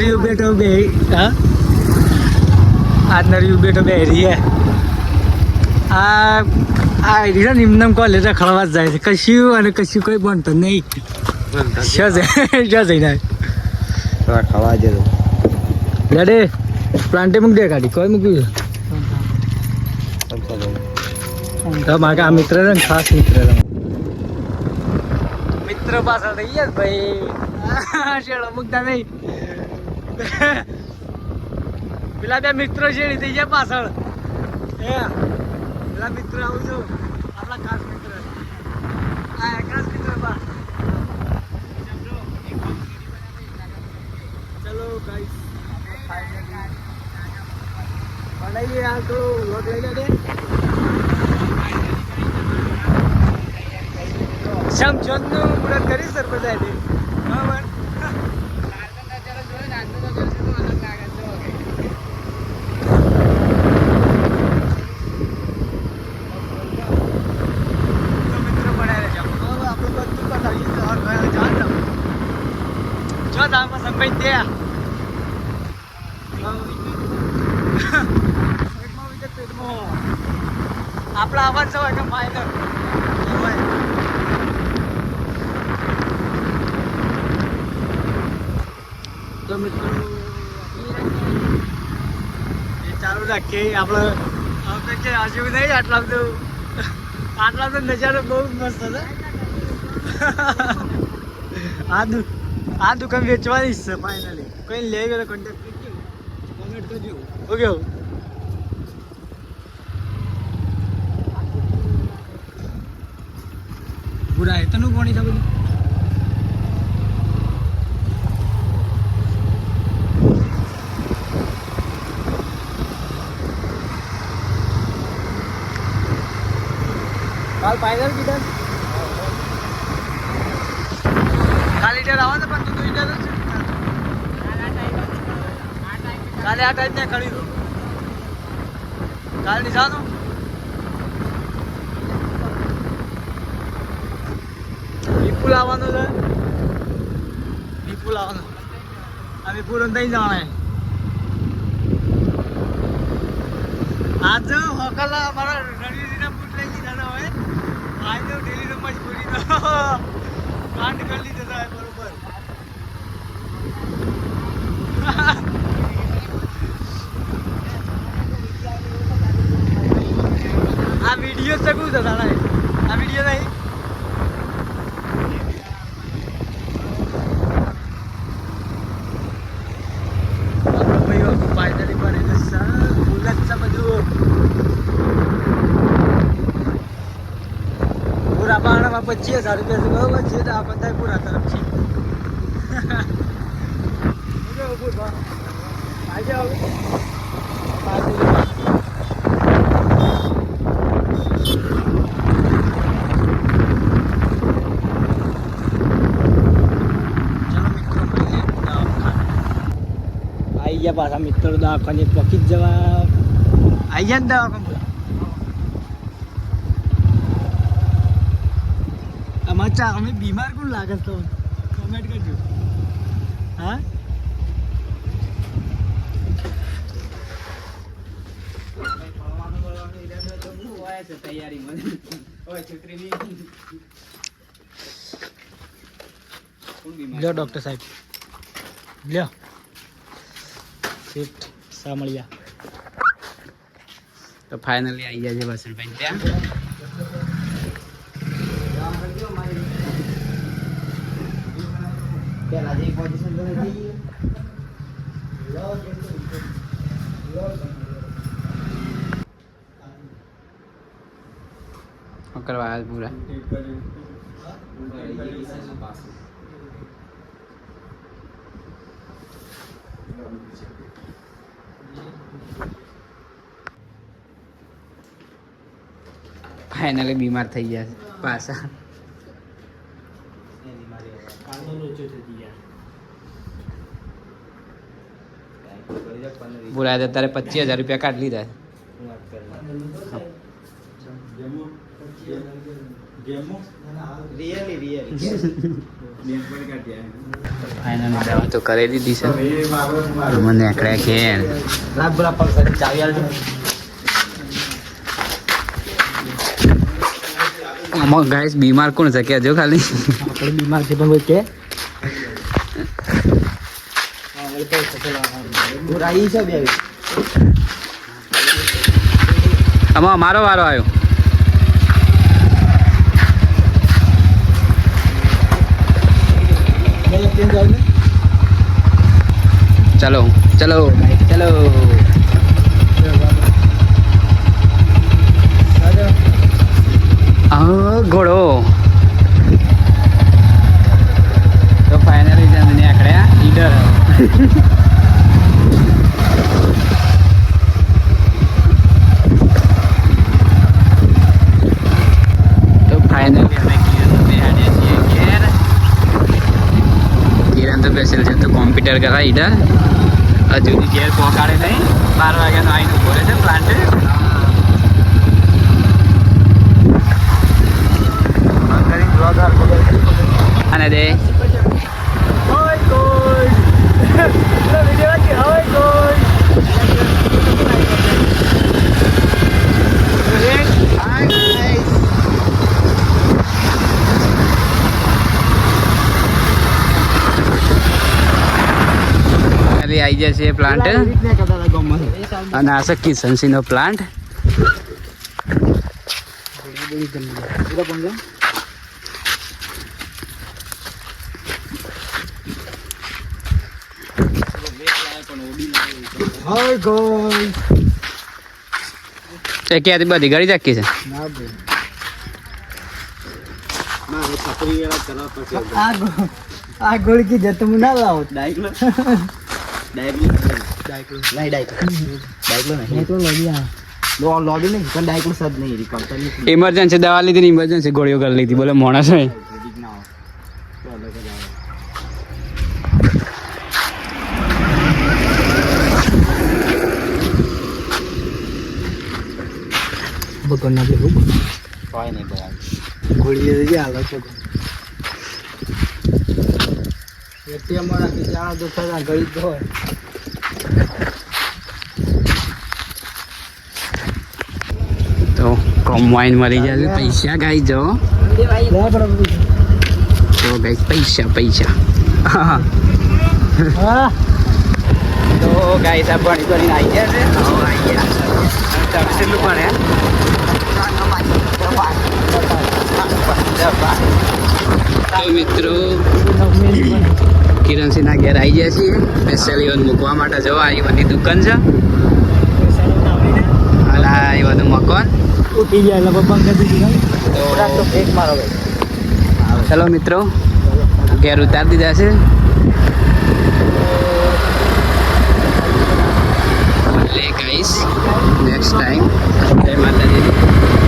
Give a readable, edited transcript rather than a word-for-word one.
નરિયું બેઠો બે હા આ નરિયું બેઠો બે રહી આ એરિયા નિમ્નમ કોલેજ ખળવા જ જાય છે કશું અને કશું કોઈ બનતો નહીં શું જઈને ખાવા જતો ડે પ્લાન્ટે મૂક દે ગાડી કોઈ મૂક્યું તો મારા આ મિત્ર છે ને ખાસ મિત્ર પાછળ થઈ ગયા ભાઈ શેડો મૂકતા નહીં પેલા બે મિત્રો શેડી થઈ ગયા પાછળ પેલા મિત્ર આવું છું આપણા ખાસ મિત્ર ખાસ મિત્ર બા ચલો ગાઈસ બનાવીએ આ તો લોટ લઈ લે સમજણનું મુહૂર્ત કરી સર બધા બરાબર આપણા અવાજ સવાય કે માઇનર તો મિત્રો એ ચાલુ રાખીએ આપણે કે હજુ નહીં આટલા તો નજારો બહુ મસ્ત હતો આ દુકાન વેચવાની જ છે ફાઇનલી કોઈ લઈ ગયો કોન્ટેક્ટ કરી કોમેન્ટ કરજો ઓકે પૂરા એ તનું કોણી છે બધું કાલ ફાઇનલ કીધા ખાલી ડર આવો ને પણ તું જોઈ જતો કાલે આ ટાઈમ ત્યાં કરી દો કાલે નિશાનો વિપુલ આવવાનો છે વિપુલ આવવાનો આ વિપુલ નહીં જવાના આજ હોકલા અમારા રણવીરના બૂટ લઈ લીધા હોય આજ તો ડેલી મજબૂરી તો કાંડ કરી લીધો હતા બરોબર આ વિડીયો ચકું છે તારા આ વિડીયો નહીં પૂરા બાણામાં 25,000 રૂપિયા બરોબર છે તો આ બધા પૂરા તરફથી આજે આવી ગયા પાછા મિત્રો દવાખાને પકી જ જવા આવી ગયા ને દવાખાને મચ્ચા અમે બીમાર કોણ લાગે તો કમેન્ટ કરજો હા લ્યો ડોક્ટર સાહેબ લ્યો સીટ સાંભળ્યા તો ફાઇનલી આવી ગયા છે વસંતભાઈ ત્યાં પેલા જે પોઝિશન તો નથી કરવા આજ પૂરા ફાઇનલી બીમાર થઈ ગયા છે પાછા બોલાયા હતા તારે 25,000 રૂપિયા કાઢ લીધા ફાઇનલી દવા તો કરી દીધી છે મને એકડ્યા ઘેર આમાં ગાઈસ બીમાર કોણ છે કહેજો ખાલી આપણે બીમાર છે પણ કે રાઈ છે બે આમાં મારો વારો આવ્યો ચલો ચલો ચલો ઘોડો તો ફાઇનલી જમીને આકડ્યા ઈડર તો ફાઇનલી અમે કિરણ બેહાડ્યા છીએ ઘેર કિરણ તો બેસેલ છે તો કોમ્પ્યુટર કરા ઈડર હજુ ઘેર પહોંચાડે નહીં 12 વાગ્યાનો આવીને ઉભો રહે છે પ્લાન્ટે અને દે આવી જશે પ્લાન્ટ અને આ છે કિશનસિંહ નો પ્લાન્ટ ક્યાંથી બધી ગાડી ચાકી છે આ ગોળકી જતો હું ના લાવો ઇમરજન્સી દવા લીધી ને ઇમરજન્સી ગોળીઓ કરી લીધી બોલે માણસ હોય તો કોમ્બાઈન મળી જશે પૈસા ગાઈ જો તો ગાઈ પૈસા પૈસા તો ગાઈ સાહેબ ભણી કરીને આવી ગયા છે આવી ગયા કેટલું ભણ્યા તો મિત્રો કિરણસિંહના ઘેર આવી ગયા છીએ સ્પેશિયલ ઈવન મૂકવા માટે જવા આ ઈવનની દુકાન છે અને આ ઈવનનું મકાન ઉઠી ગયા એટલે પપ્પા તો એક મારો ચલો મિત્રો ઘેર ઉતારી દીધા છે એટલે ગાઈસ નેક્સ્ટ ટાઈમ જય માતાજી